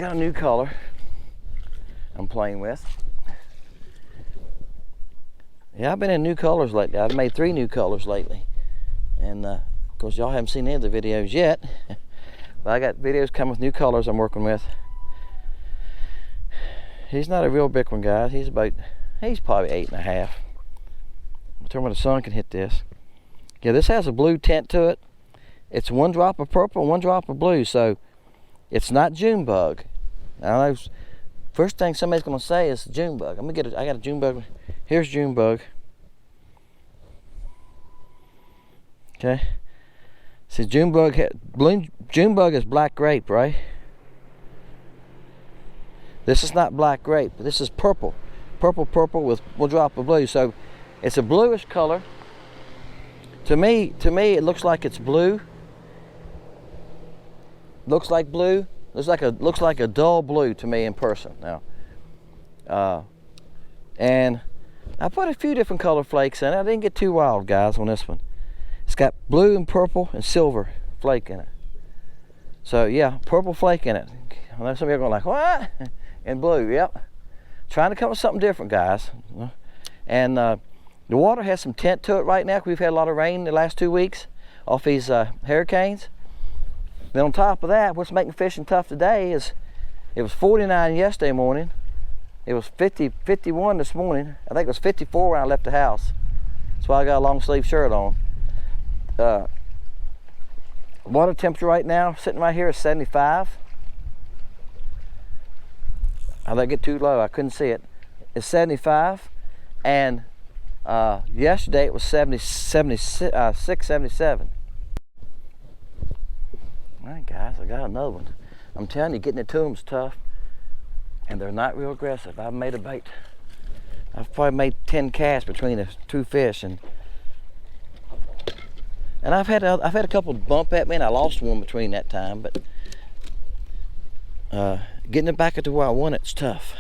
got a new color I'm playing with. Yeah, I've been in new colors lately. I've made 3 new colors lately. And of course y'all haven't seen any of the videos yet. But I got videos coming with new colors I'm working with. He's not a real big one, guys. He's probably 8.5. I'll turn where the sun can hit this. Yeah, this has a blue tint to it. It's 1 drop of purple and 1 drop of blue, so it's not June bug. Now, first thing somebody's gonna say is June bug. I got a June bug. Here's June bug. Okay. See, June bug is black grape, right? This is not black grape. This is purple. Purple with 1 drop of blue. So it's a bluish color. To me, it looks like it's blue. Looks like blue. Looks like a dull blue to me in person now. And I put a few different color flakes in it. I didn't get too wild, guys, on this one. It's got blue and purple and silver flake in it. So yeah, purple flake in it. I know some of you are going like, what? And blue, yep. Trying to come up with something different, guys. And the water has some tint to it right now. We've had a lot of rain the last 2 weeks off these hurricanes. Then on top of that, what's making fishing tough today is it was 49 yesterday morning. It was 51 this morning. I think it was 54 when I left the house. That's why I got a long sleeve shirt on. Water temperature right now, sitting right here, is 75. I let it get too low, I couldn't see it. It's 75, and yesterday it was 77. All right, guys, I got another one. I'm telling you, getting it to them is tough, and they're not real aggressive. I've made a bait. I've probably made 10 casts between the 2 fish, and I've had a couple bump at me, and I lost one between that time. But getting it back to where I want it's tough.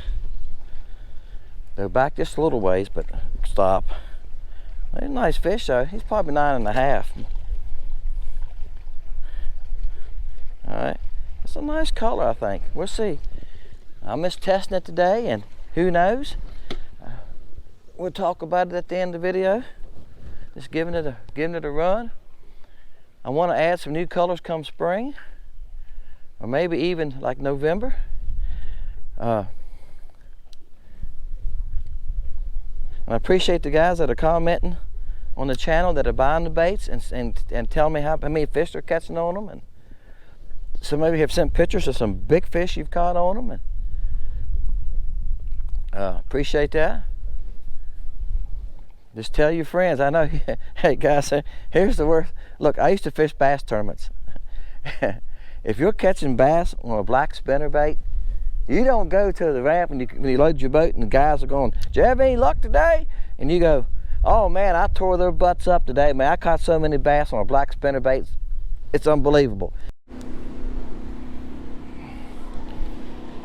They're back just a little ways, but stop. He's a nice fish though. He's probably 9.5. All right, it's a nice color, I think. We'll see. I missed testing it today, and who knows? We'll talk about it at the end of the video. Just giving it a run. I want to add some new colors come spring, or maybe even like November. And I appreciate the guys that are commenting on the channel, that are buying the baits and telling me how many fish they're catching on them. And some of you have sent pictures of some big fish you've caught on them. And appreciate that. Just tell your friends. I know, hey guys, here's the worst. Look, I used to fish bass tournaments. If you're catching bass on a black spinnerbait, you don't go to the ramp when you load your boat and the guys are going, "Did you have any luck today?" And you go, "Oh man, I tore their butts up today, man. I caught so many bass on a black spinnerbait. It's unbelievable."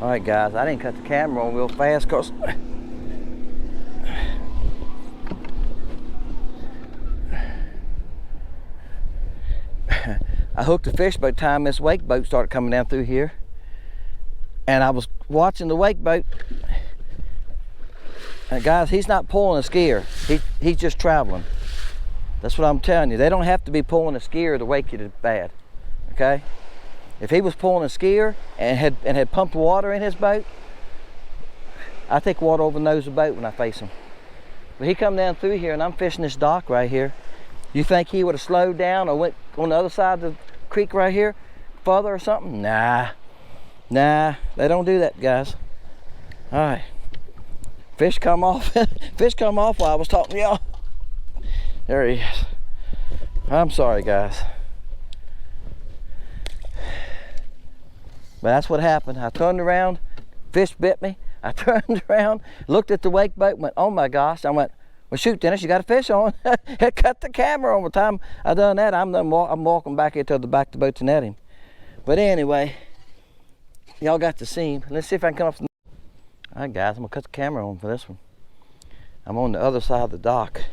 All right, guys, I didn't cut the camera on real fast because I hooked a fish by the time this wake boat started coming down through here. And I was watching the wake boat. And guys, he's not pulling a skier. He's just traveling. That's what I'm telling you. They don't have to be pulling a skier to wake you to bad. Okay? If he was pulling a skier and had pumped water in his boat, I take water over the nose of the boat when I face him. But he come down through here and I'm fishing this dock right here. You think he would have slowed down or went on the other side of the creek right here further or something? Nah, they don't do that, guys. All right, fish come off. Fish come off while I was talking to y'all. There he is. I'm sorry, guys. But that's what happened. I turned around, fish bit me. I turned around, looked at the wake boat, went, "Oh my gosh." I went, "Well, shoot, Dennis, you got a fish on." Cut the camera on. By the time I done that, I'm walking back into the back of the boat to net him. But anyway, y'all got to see him. Let's see if I can come up. All right, guys, I'm gonna cut the camera on for this one. I'm on the other side of the dock.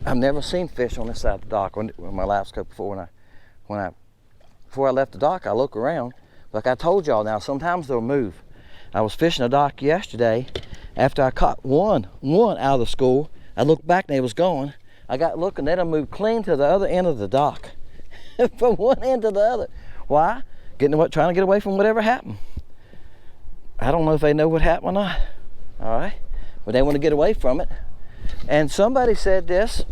I've never seen fish on this side of the dock on my last scope before. Before I left the dock, I look around. Like I told y'all now, sometimes they'll move. I was fishing a dock yesterday. After I caught one out of the school, I looked back and they was gone. I got looking, they done moved clean to the other end of the dock. From one end to the other. Why? Trying to get away from whatever happened. I don't know if they know what happened or not. All right, but they want to get away from it. And somebody said this.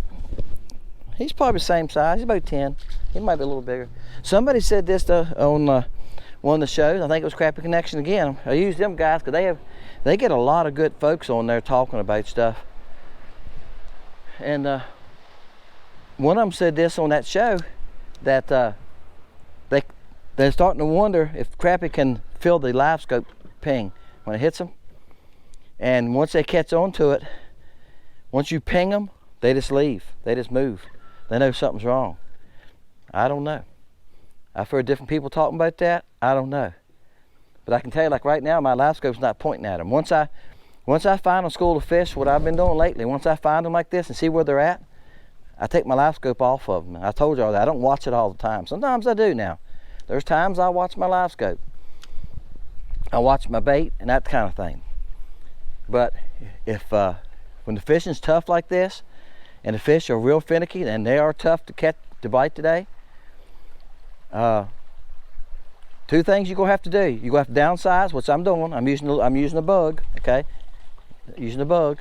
He's probably the same size. He's about 10. He might be a little bigger. Somebody said this on one of the shows. I think it was Crappie Connection again. I use them guys because they get a lot of good folks on there talking about stuff. And one of them said this on that show, that they're starting to wonder if Crappie can feel the live scope ping when it hits them. And once they catch on to it, once you ping them, they just leave. They just move. They know something's wrong. I don't know. I've heard different people talking about that. I don't know. But I can tell you, like right now, my live scope's not pointing at them. Once I find a school of fish, what I've been doing lately, once I find them like this and see where they're at, I take my live scope off of them. I told y'all that I don't watch it all the time. Sometimes I do now. There's times I watch my live scope. I watch my bait and that kind of thing. But when the fishing's tough like this, and the fish are real finicky, and they are tough to bite today, two things you're gonna have to do. You're gonna have to downsize, which I'm doing. I'm using a bug, okay? Using a bug.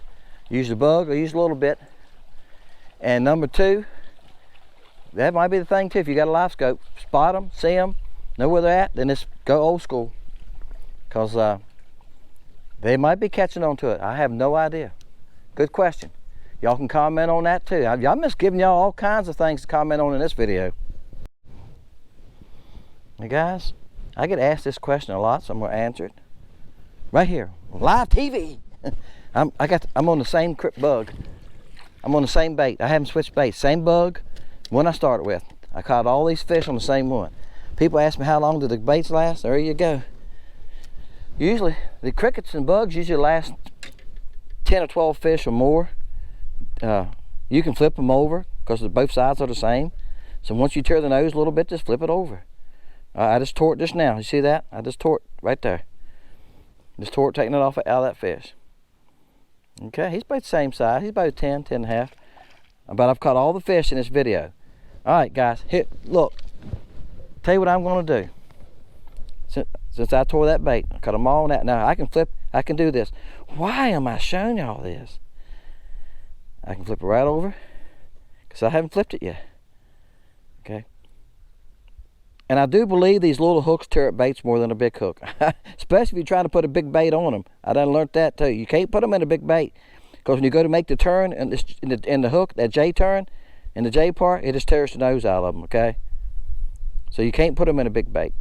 Use the bug or use a little bit. And number two, that might be the thing too. If you got a live scope, spot them, see them, know where they're at, then just go old school. Because they might be catching on to it. I have no idea. Good question. Y'all can comment on that too. I'm just giving y'all all kinds of things to comment on in this video. Hey guys, I get asked this question a lot, so I'm gonna answer it. Right here, live TV. I'm on the same bug. I'm on the same bait. I haven't switched baits. Same bug, one I started with. I caught all these fish on the same one. People ask me how long do the baits last? There you go. Usually, the crickets and bugs usually last 10 or 12 fish or more. You can flip them over because both sides are the same. So once you tear the nose a little bit, just flip it over. I just tore it just now. You see that? I just tore it right there. Just tore it, taking it off out of that fish. Okay, he's about the same size. He's about 10, 10 and a half. But I've caught all the fish in this video. All right, guys, look. Tell you what I'm going to do. Since I tore that bait, I cut them all on that. Now I can flip, I can do this. Why am I showing y'all this? I can flip it right over because I haven't flipped it yet. Okay. And I do believe these little hooks tear up baits more than a big hook. Especially if you're trying to put a big bait on them. I done learned that too. You can't put them in a big bait because when you go to make the turn and in the hook, that J turn, in the J part, it just tears the nose out of them, okay? So you can't put them in a big bait.